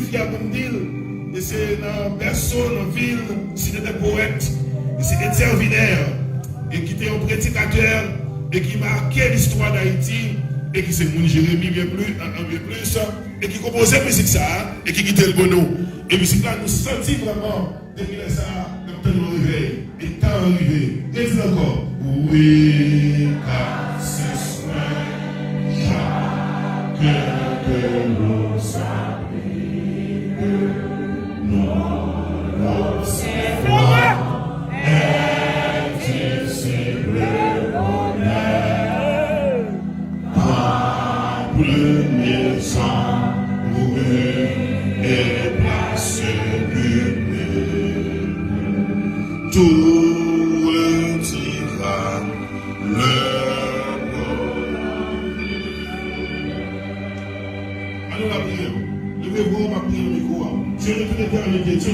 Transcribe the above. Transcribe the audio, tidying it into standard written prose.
fier pour me dire. Et c'est dans personne, dans la ville, c'est des poètes, c'est des serviteurs, et qui étaient un prédicateur, et qui marquait l'histoire d'Haïti, et qui c'est mon Jérémie bien plus, et qui composait musique ça, et qui quittait le bono. Et musique là, nous sentis vraiment, depuis ça, le temps de réveil, et temps arrivé. Et dis encore, oui, car c'est soin, chacun de nos amis, non, c'est moi, invisible bonheur, par premier sang, mourir et placer public, tout retira le alors la prière, levez-vous, ma prière, le micro. Je ne peux pas dire, Dieu